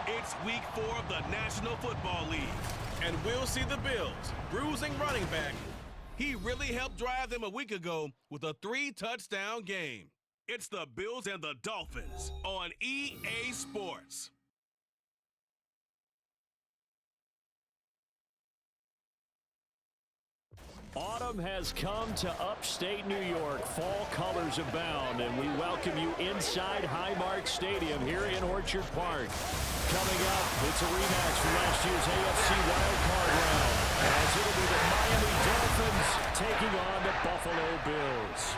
It's week 4 of the National Football League. And we'll see the Bills, bruising running back. He really helped drive them a week ago with a 3-touchdown game. It's the Bills and the Dolphins on EA Sports. Autumn has come to upstate New York. Fall colors abound, and we welcome you inside Highmark Stadium here in Orchard Park. Coming up, it's a rematch from last year's AFC wildcard round, as it'll be the Miami Dolphins taking on the Buffalo Bills.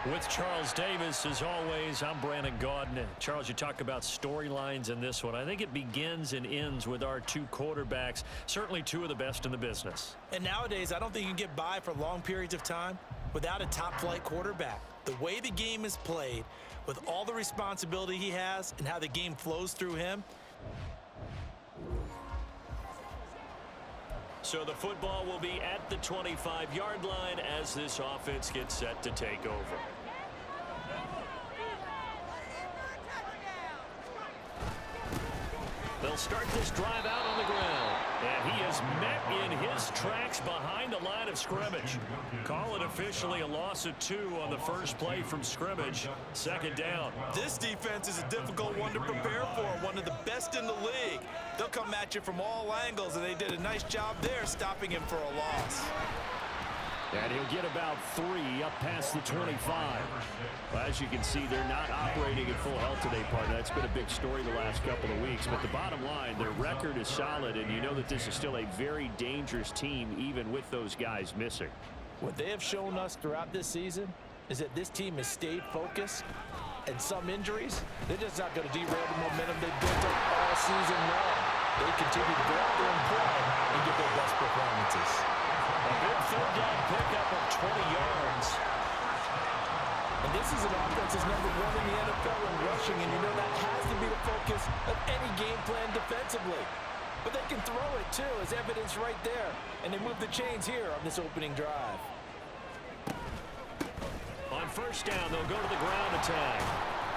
With Charles Davis, as always, I'm Brandon Gaudin. Charles, you talk about storylines in this one. I think it begins and ends with our two quarterbacks, certainly two of the best in the business. And nowadays, I don't think you can get by for long periods of time without a top-flight quarterback. The way the game is played, with all the responsibility he has and how the game flows through him. So the football will be at the 25-yard line as this offense gets set to take over. They'll start this drive out on the ground. And he is met in his tracks behind the line of scrimmage. Call it officially a loss of 2 on the first play from scrimmage. Second down. This defense is a difficult one to prepare for, one of the best in the league. They'll come at you from all angles, and they did a nice job there stopping him for a loss. And he'll get about 3 up past the 25. Well, as you can see, they're not operating at full health today, partner. That's been a big story the last couple of weeks. But the bottom line, their record is solid, and you know that this is still a very dangerous team, even with those guys missing. What they have shown us throughout this season is that this team has stayed focused, and some injuries, they're just not going to derail the momentum they built up all season long. They continue to go out there and play and get their best performances. A big third down pickup of 20 yards. And this is an offense that's number 1 in the NFL in rushing, and you know that has to be the focus of any game plan defensively. But they can throw it, too, as evidence right there. And they move the chains here on this opening drive. On first down, they'll go to the ground attack.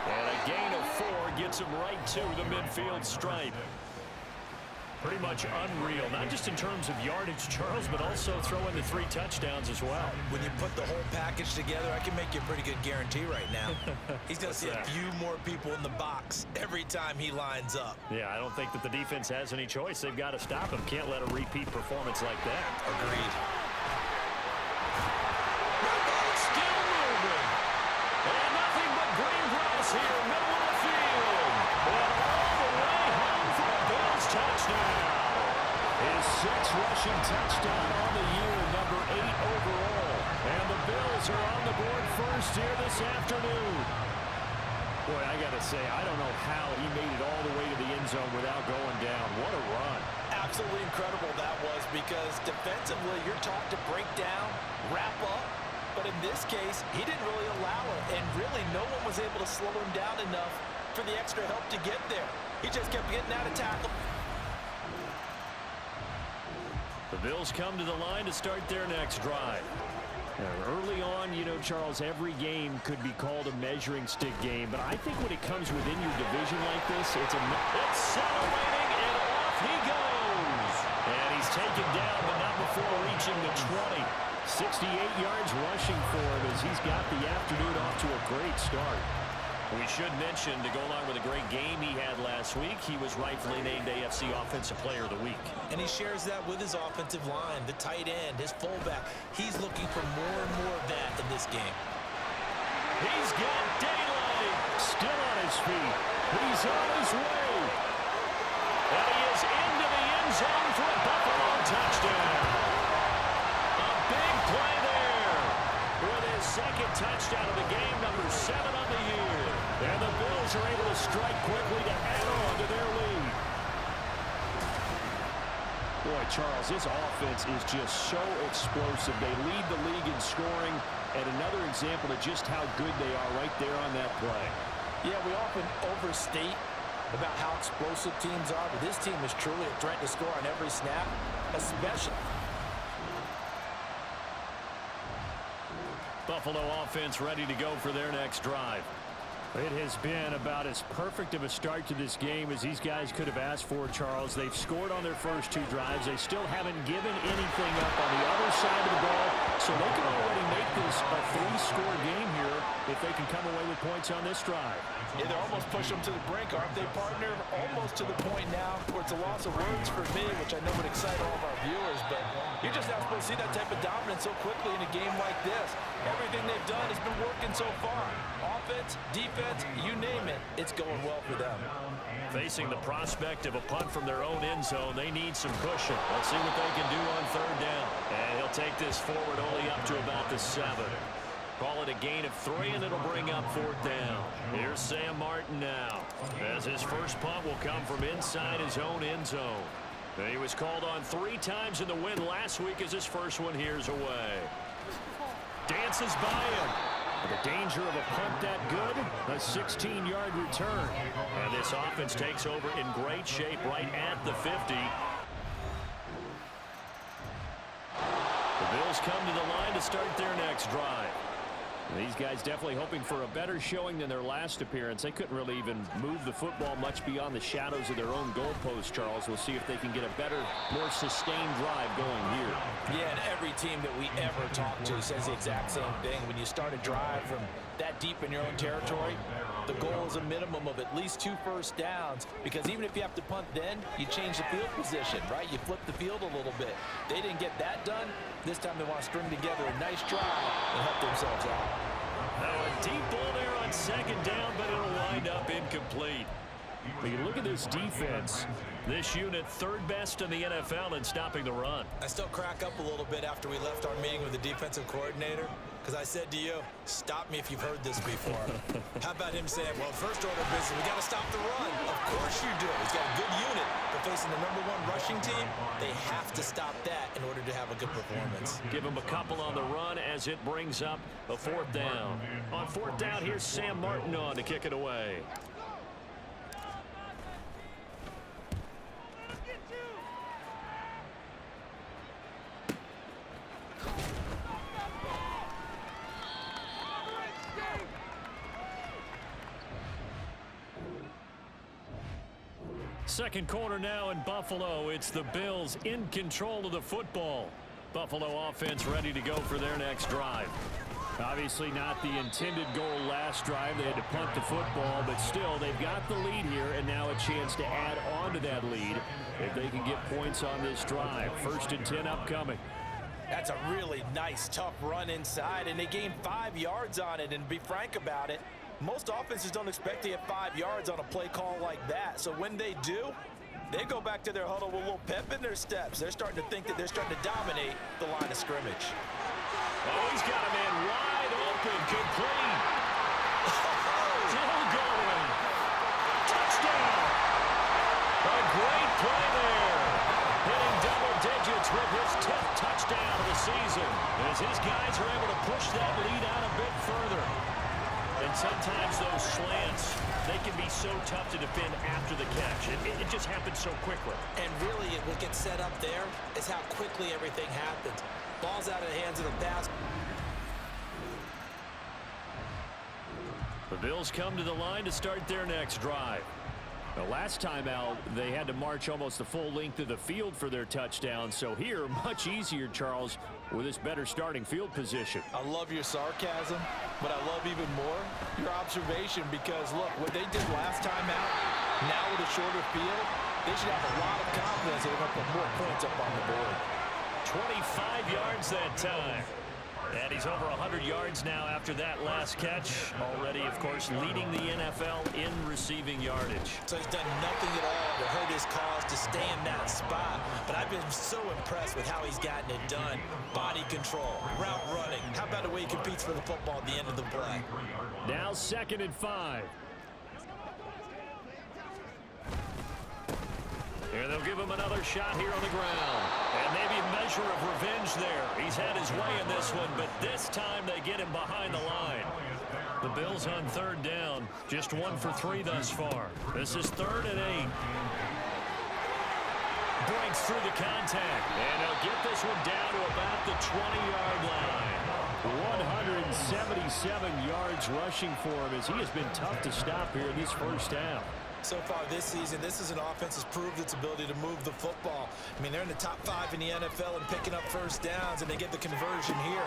And a gain of 4 gets them right to the midfield stripe. Pretty much unreal, not just in terms of yardage, Charles, but also throwing the 3 touchdowns as well. When you put the whole package together, I can make you a pretty good guarantee right now. He's going to see a few more people in the box every time he lines up. Yeah, I don't think that the defense has any choice. They've got to stop him. Can't let a repeat performance like that. Agreed. Still moving. And nothing but green grass here, middle of the field. And all the way home for a Bills touchdown. His 6th rushing touchdown on the year, number 8 overall. And the Bills are on the board first here this afternoon. Boy, I got to say, I don't know how he made it all the way to the end zone without going down. What a run. Absolutely incredible that was, because defensively you're taught to break down, wrap up. But in this case, he didn't really allow it, and really no one was able to slow him down enough for the extra help to get there. He just kept getting out of tackle. The Bills come to the line to start their next drive. Early on, you know, Charles, every game could be called a measuring stick game, but I think when it comes within your division like this, it's accelerating, and off he goes. And he's taken down, but not before reaching the 20. 68 yards rushing for him as he's got the afternoon off to a great start. We should mention, to go along with a great game he had last week, he was rightfully named AFC Offensive Player of the Week. And he shares that with his offensive line, the tight end, his fullback. He's looking for more and more of that in this game. He's got daylight. Still on his feet. He's on his way. And he is into the end zone for a Buffalo touchdown. A big play there with his 2nd touchdown of the game, number 7 on the year. And the Bills are able to strike quickly to add on to their lead. Boy, Charles, this offense is just so explosive. They lead the league in scoring, and another example of just how good they are right there on that play. Yeah, we often overstate about how explosive teams are, but this team is truly a threat to score on every snap, especially. Buffalo offense ready to go for their next drive. It has been about as perfect of a start to this game as these guys could have asked for, Charles. They've scored on their first 2 drives. They still haven't given anything up on the other side of the ball, so they can already make this a 3-score game here if they can come away with points on this drive. Yeah, they're almost pushing them to the brink, aren't they, partner? Almost to the point now where it's a loss of words for me, which I know would excite all of our viewers, but you're just not supposed to see that type of dominance so quickly in a game like this. Everything they've done has been working so far. Offense, defense, you name it, it's going well for them. Facing the prospect of a punt from their own end zone, they need some cushion. Let's see what they can do on 3rd down. And he'll take this forward only up to about the 7. Call it a gain of 3, and it'll bring up 4th down. Here's Sam Martin now, as his first punt will come from inside his own end zone. And he was called on 3 times in the win last week as his first one here's away. Dances by him. The danger of a punt that good, a 16-yard return. And this offense takes over in great shape right at the 50. The Bills come to the line to start their next drive. These guys definitely hoping for a better showing than their last appearance. They couldn't really even move the football much beyond the shadows of their own goalpost, Charles. We'll see if they can get a better, more sustained drive going here. Yeah, and every team that we ever talk to says the exact same thing. When you start a drive from that deep in your own territory, the goal is a minimum of at least 2 first downs, because even if you have to punt then, you change the field position, right? You flip the field a little bit. They didn't get that done. This time they want to string together a nice drive and help themselves out. Now a deep ball there on 2nd down, but it'll wind up incomplete. But you look at this defense. This unit 3rd best in the NFL in stopping the run. I still crack up a little bit after we left our meeting with the defensive coordinator, because I said to you, stop me if you've heard this before. How about him saying, well, first order of business, we got to stop the run. Of course you do. He's got a good unit, but facing the #1 rushing team, they have to stop that in order to have a good performance. Give him a couple on the run as it brings up a 4th down. On 4th down, here's Sam Martin on to kick it away. Second quarter now in Buffalo. It's the Bills in control of the football. Buffalo offense ready to go for their next drive. Obviously not the intended goal last drive. They had to punt the football, but still they've got the lead here, and now a chance to add on to that lead if they can get points on this drive. 1st and 10 upcoming. That's a really nice, tough run inside, and they gained 5 yards on it. And to be frank about it, most offenses don't expect to get 5 yards on a play call like that. So when they do, they go back to their huddle with a little pep in their steps. They're starting to think that they're starting to dominate the line of scrimmage. Oh, he's got a man wide open, complete. Still going. Touchdown. A great play there. Hitting double digits with his 10th touchdown of the season, as his guys are able to push that lead out a bit further. And sometimes those slants, they can be so tough to defend after the catch. It just happens so quickly. And really, what gets set up there is how quickly everything happens. Ball's out of the hands of the pass. The Bills come to the line to start their next drive. The last time out, they had to march almost the full length of the field for their touchdown. So here, much easier, Charles, with this better starting field position. I love your sarcasm, but I love even more your observation, because, look, what they did last time out, now with a shorter field, they should have a lot of confidence they're going to put more points up on the board. 25 yards that time. And he's over 100 yards now after that last catch. Already, of course, leading the NFL in receiving yardage. So he's done nothing at all to hurt his cause to stay in that spot. But I've been so impressed with how he's gotten it done. Body control, route running. How about the way he competes for the football at the end of the play? Now 2nd and 5. Here they'll give him another shot here on the ground. And maybe a measure of revenge there. He's had his way in this one, but this time they get him behind the line. The Bills on 3rd down, just 1 for 3 thus far. This is 3rd and 8. Breaks through the contact, and they'll get this one down to about the 20-yard line. 177 yards rushing for him as he has been tough to stop here in this first half. So far this season, this is an offense that's proved its ability to move the football. I mean, they're in the top 5 in the NFL in picking up first downs, and they get the conversion here.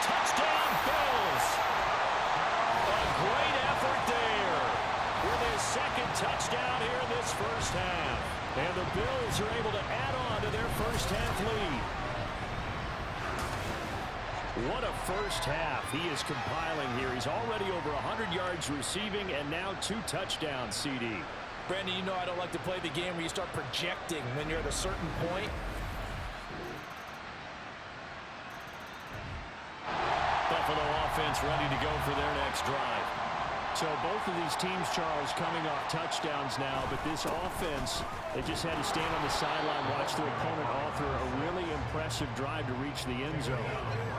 Touchdown, Bills! A great effort there with his second touchdown here in this first half. And the Bills are able to add on to their first half lead. What a first half he is compiling here. He's already over 100 yards receiving and now 2 touchdowns, CD. Brandon, you know I don't like to play the game where you start projecting when you're at a certain point. Buffalo offense ready to go for their next drive. So both of these teams, Charles, coming off touchdowns now, but this offense, they just had to stand on the sideline, watch their opponent author a really impressive drive to reach the end zone.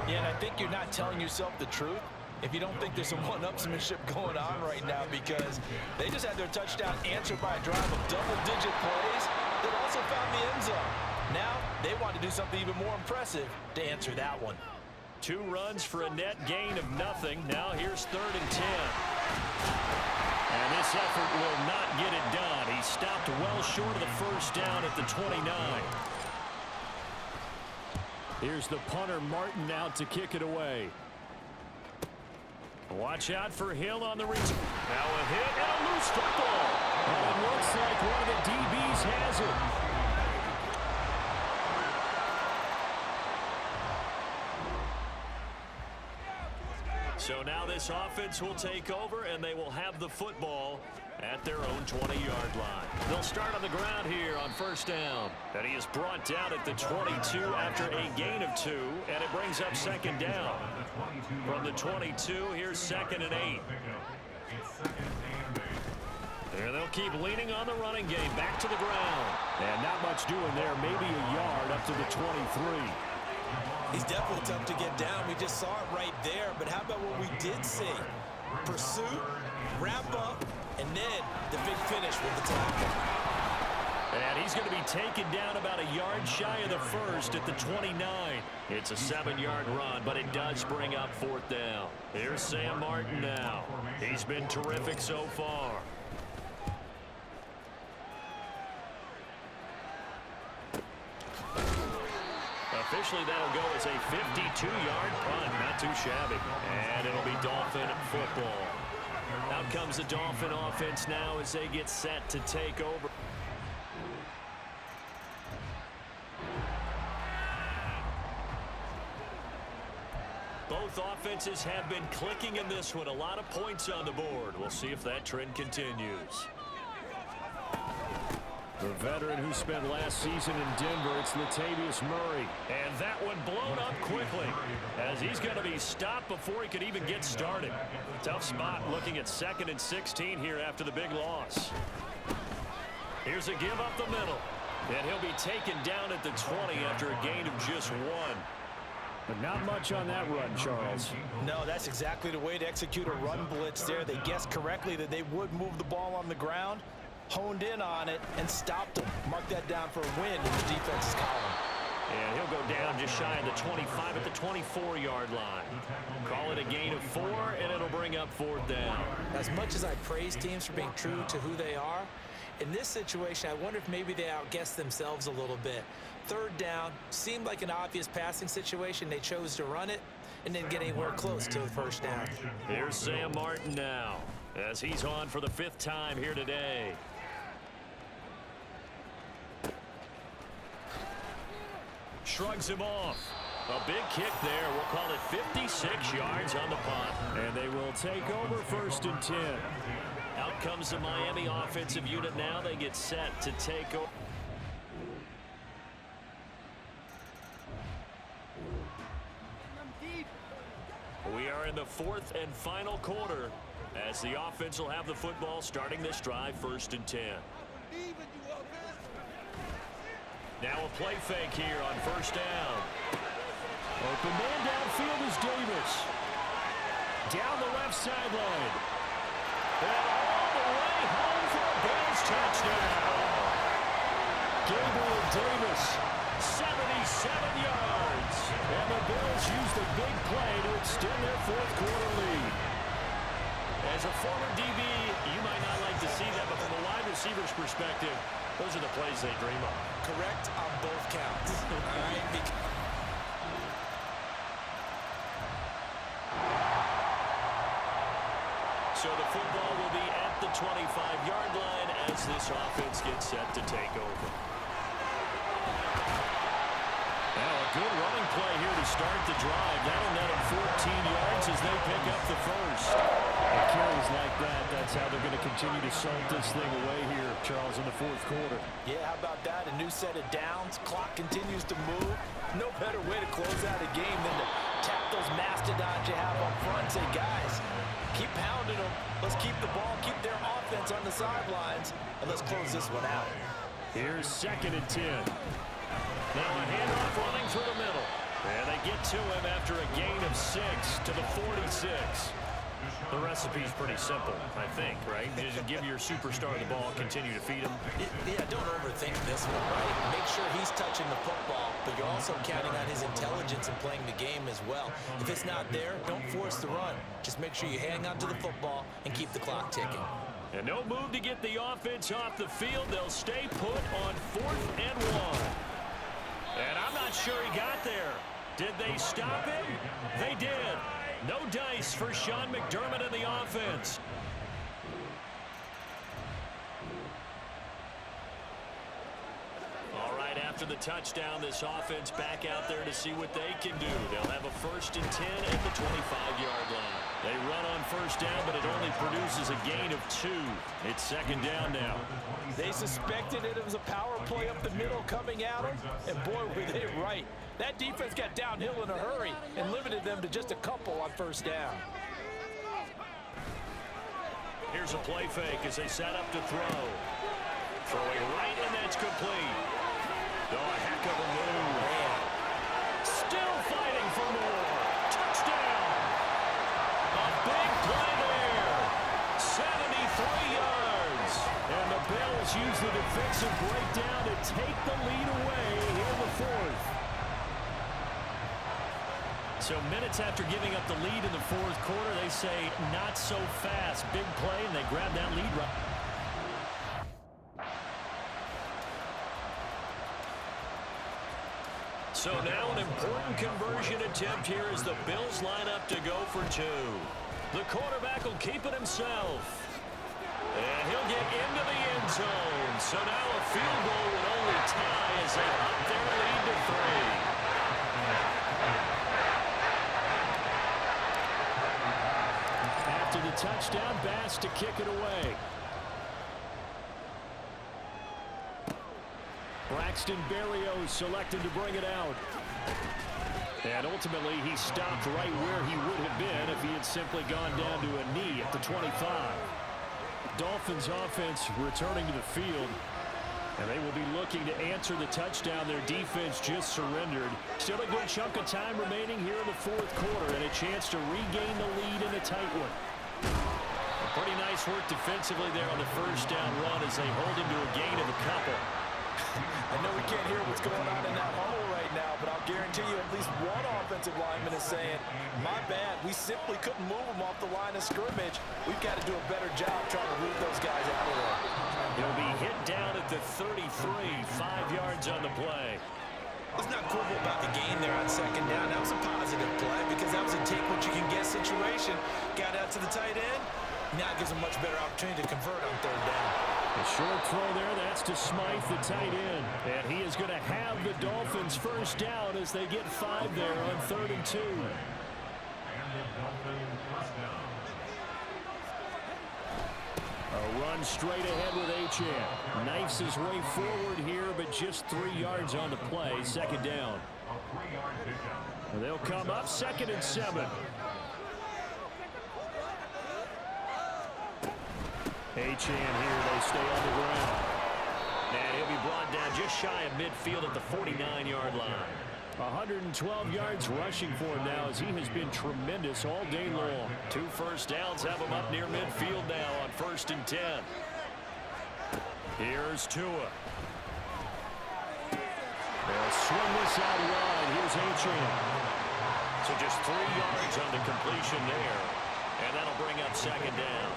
Yeah, and I think you're not telling yourself the truth if you don't think there's some one-upsmanship going on right now, because they just had their touchdown answered by a drive of double-digit plays that also found the end zone. Now they want to do something even more impressive to answer that one. 2 runs for a net gain of nothing. Now here's 3rd and 10. And this effort will not get it done. He stopped well short of the first down at the 29. Here's the punter Martin out to kick it away. Watch out for Hill on the reach. Now a hit and a loose football. And it looks like one of the DBs has it. So now this offense will take over, and they will have the football at their own 20-yard line. They'll start on the ground here on first down. And he is brought down at the 22 after a gain of 2, and it brings up 2nd down. From the 22, here's 2nd and 8. And they'll keep leaning on the running game back to the ground. And not much doing there, maybe a yard up to the 23. He's definitely tough to get down. We just saw it right there. But how about what we did see? Pursuit, wrap up, and then the big finish with the tackle. And he's going to be taken down about a yard shy of the first at the 29. It's a 7-yard run, but it does bring up 4th down. Here's Sam Martin now. He's been terrific so far. Officially, that'll go as a 52-yard punt. Not too shabby. And it'll be Dolphin football. Out comes the Dolphin offense now as they get set to take over. Both offenses have been clicking in this one. A lot of points on the board. We'll see if that trend continues. The veteran who spent last season in Denver, it's Latavius Murray. And that one blown up quickly as he's going to be stopped before he could even get started. Tough spot looking at 2nd and 16 here after the big loss. Here's a give up the middle. And he'll be taken down at the 20 after a gain of just 1. But not much on that run, Charles. No, that's exactly the way to execute a run blitz there. They guessed correctly that they would move the ball on the ground, honed in on it, and stopped him. Mark that down for a win in the defense's column. And he'll go down just shy of the 25 at the 24-yard line. Call it a gain of 4, and it'll bring up 4th down. As much as I praise teams for being true to who they are, in this situation, I wonder if maybe they outguessed themselves a little bit. 3rd down seemed like an obvious passing situation. They chose to run it and didn't get anywhere close to the 1st down. Here's Sam Martin now as he's on for the 5th time here today. Shrugs him off. A big kick there. We'll call it 56 yards on the punt. And they will take over 1st and 10. Out comes the Miami offensive unit now. They get set to take over. We are in the 4th and final quarter as the offense will have the football starting this drive 1st and 10. Now a play fake here on 1st down. Open man downfield is Davis. Down the left sideline. And all the way home for a Bills touchdown. Gabriel Davis 77 yards. And the Bills use the big play to extend their fourth quarter lead. As a former DB, you might not like to see that, but from a wide receiver's perspective, those are the plays they dream of. Correct on both counts. All right. So the football will be at the 25-yard line as this offense gets set to take over. Now a good running play here to start the drive. That'll net them 14 yards as they pick up the first. And carries like that, that's how they're going to continue to salt this thing away here, Charles, in the fourth quarter. Yeah, how about that? A new set of downs. Clock continues to move. No better way to close out a game than to tap those mastodons you have up front and say, guys, keep pounding them. Let's keep the ball, keep their offense on the sidelines, and let's close this one out. Here's 2nd and 10. Now a handoff running through the middle. And they get to him after a gain of 6 to the 46. The recipe's pretty simple, I think, right? Just give your superstar the ball, continue to feed him. Yeah, don't overthink this one, right? Make sure he's touching the football, but you're also counting on his intelligence in playing the game as well. If it's not there, don't force the run. Just make sure you hang on to the football and keep the clock ticking. And no move to get the offense off the field. They'll stay put on 4th and 1. And I'm not sure he got there. Did they stop him? They did. No dice for Sean McDermott and the offense. All right, after the touchdown, this offense back out there to see what they can do. They'll have a 1st and 10 at the 25-yard line. They run on 1st down, but it only produces a gain of 2. It's 2nd down now. They suspected it was a power play up the middle coming at them, and boy, were they right. That defense got downhill in a hurry and limited them to just a couple on 1st down. Here's a play fake as they set up to throw. Throwing right, and that's complete. Oh, a heck of a move. Man. Still fighting for more. Touchdown. A big play there. 73 yards. And the Bills use the defensive breakdown to take the lead away here in the 4th. So minutes after giving up the lead in the 4th quarter, they say not so fast. Big play, and they grab that lead right. So now an important conversion attempt here as the Bills line up to go for 2. The quarterback will keep it himself. And he'll get into the end zone. So now a field goal would only tie as they up their lead to 3. After the touchdown, Bass to kick it away. Braxton Berrios selected to bring it out. And ultimately, he stopped right where he would have been if he had simply gone down to a knee at the 25. Dolphins offense returning to the field. And they will be looking to answer the touchdown their defense just surrendered. Still a good chunk of time remaining here in the 4th quarter and a chance to regain the lead in a tight one. Pretty nice work defensively there on the 1st down run as they hold him to a gain of a couple. I know we can't hear what's going on in that huddle right now, but I'll guarantee you at least one offensive lineman is saying, my bad, we simply couldn't move them off the line of scrimmage. We've got to do a better job trying to root those guys out of there. He'll be hit down at the 33, 5 yards on the play. Let's not quibble about the gain there on 2nd down. That was a positive play because that was a take-what-you-can-get situation. Got out to the tight end. Now it gives them much better opportunity to convert on 3rd down. A short throw there, that's to Smythe, the tight end. And he is going to have the Dolphins 1st down as they get 5 there on 3rd and 2. A run straight ahead with Achane. Knifes his way forward here, but just 3 yards on the play. 2nd down. And they'll come up 2nd and 7. Achane here, they stay on the ground. And he'll be brought down just shy of midfield at the 49-yard line. 112 yards rushing for him now as he has been tremendous all day long. 2 first downs have him up near midfield now on 1st and 10. Here's Tua. They'll swing this out wide. Here's Achane. So just 3 yards on the completion there. And that'll bring up second down.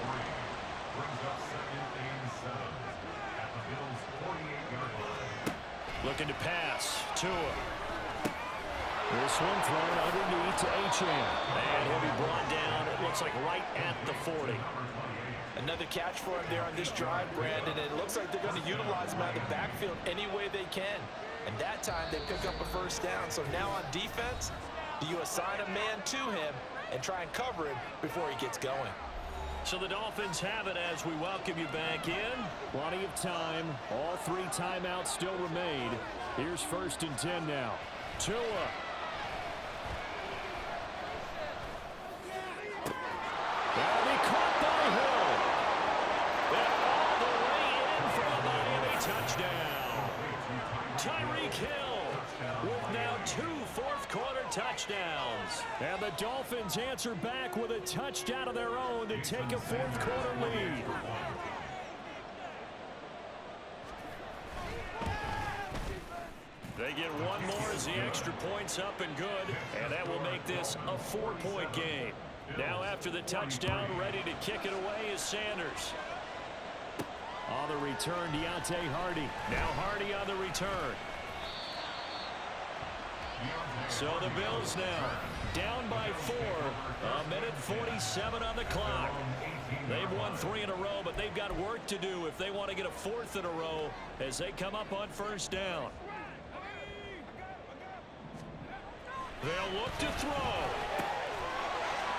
Looking to pass. Tua. This one thrown underneath to Achane. And he'll be brought down, it looks like right at the 40. Another catch for him there on this drive, Brandon. It looks like they're going to utilize him out of the backfield any way they can. And that time they pick up a first down. So now on defense, do you assign a man to him and try and cover him before he gets going? So the Dolphins have it as we welcome you back in. Plenty of time. All 3 timeouts still remain. Here's 1st and 10 now. Tua. That'll be caught by Hill. And all the way in for a Miami touchdown. Tyreek Hill with now 2 fourth-quarter touchdowns. And the Dolphins answer back with a touchdown of their own to take a fourth-quarter lead. They get one more as the extra point's up and good. And that will make this a 4-point game. Now after the touchdown, ready to kick it away is Sanders. On the return, Deontay Hardy. Now Hardy on the return. So the Bills now down by 4. A minute 47 on the clock. They've won 3 in a row, but they've got work to do if they want to get a 4th in a row as they come up on first down. They'll look to throw.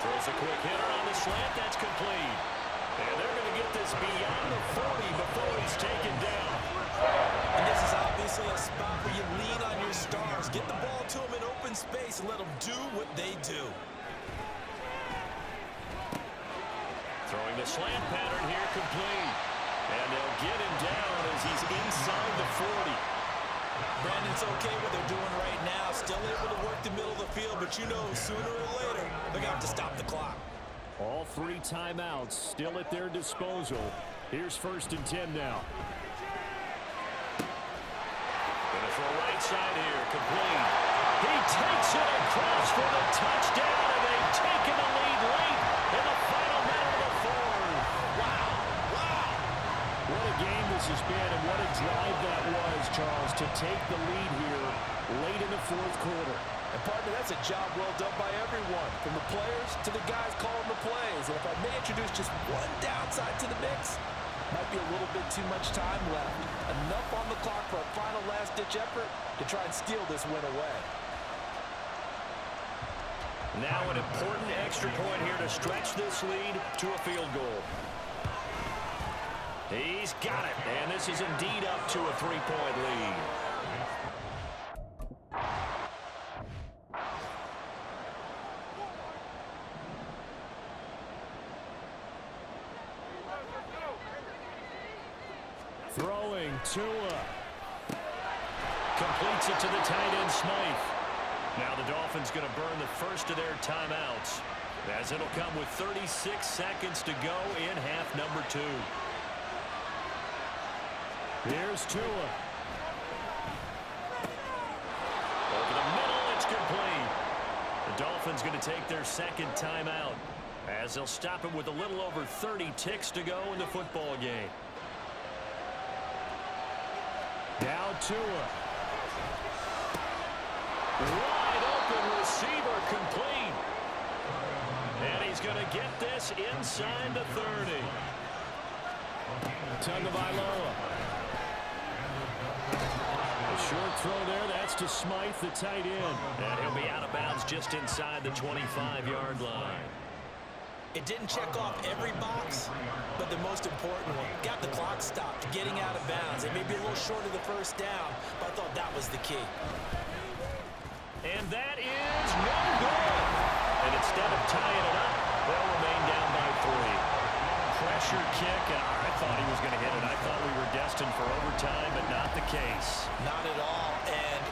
Throws a quick hitter on the slant. That's complete. And they're going to get this beyond the 40 before he's taken down. And this is obviously a spot where you lean on your stars. Get the ball to them in open space and let them do what they do. Throwing the slant pattern here complete. And they'll get him down as he's inside the 40. Brandon, it's okay what they're doing right now. Still able to work the middle of the field, but you know sooner or later they're going to have to stop the clock. All 3 timeouts still at their disposal. Here's 1st and 10 now. Gonna throw right side here, complete. He takes it across for the touchdown, and they've taken the lead late in the final minute of the 4th. Wow, wow. What a game this has been, and what a drive that was, Charles, to take the lead here late in the 4th quarter. And partner, that's a job well done by everyone, from the players to the guys calling the plays. And if I may introduce just one downside to the mix, might be a little bit too much time left. Enough on the clock for a final last-ditch effort to try and steal this win away. Now an important extra point here to stretch this lead to a field goal. He's got it, and this is indeed up to a 3-point lead. Throwing, Tua. Completes it to the tight end, Smythe. Now the Dolphins going to burn the first of their timeouts, as it'll come with 36 seconds to go in half number 2. Here's Tua. Over the middle, it's complete. The Dolphins going to take their second timeout, as they'll stop it with a little over 30 ticks to go in the football game. Now Tua. Wide open receiver complete. And he's going to get this inside the 30. Tagovailoa. A short throw there. That's to Smythe, the tight end. And he'll be out of bounds just inside the 25-yard line. It didn't check off every box, but the most important one. Got the clock stopped, getting out of bounds. It may be a little short of the first down, but I thought that was the key. And that is no good. And instead of tying it up, they'll remain down by 3. Pressure kick, and I thought he was going to hit it. I thought we were destined for overtime, but not the case. Not at all, and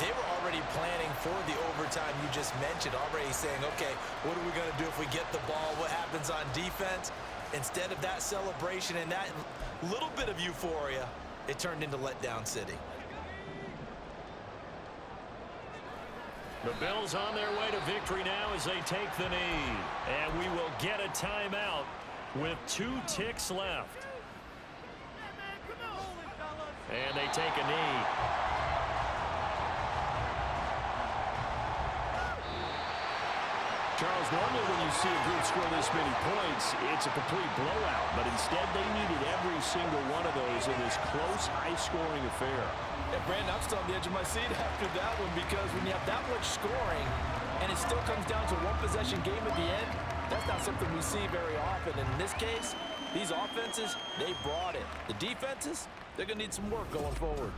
they were already planning for the overtime you just mentioned, already saying, okay, what are we going to do if we get the ball? What happens on defense? Instead of that celebration and that little bit of euphoria, it turned into letdown city. The Bills on their way to victory now as they take the knee. And we will get a timeout with 2 ticks left. And they take a knee. Charles, normally when you see a group score this many points, it's a complete blowout. But instead, they needed every single one of those in this close, high-scoring affair. Yeah, Brandon, I'm still on the edge of my seat after that one because when you have that much scoring and it still comes down to a one-possession game at the end, that's not something we see very often. And in this case, these offenses, they brought it. The defenses, they're going to need some work going forward.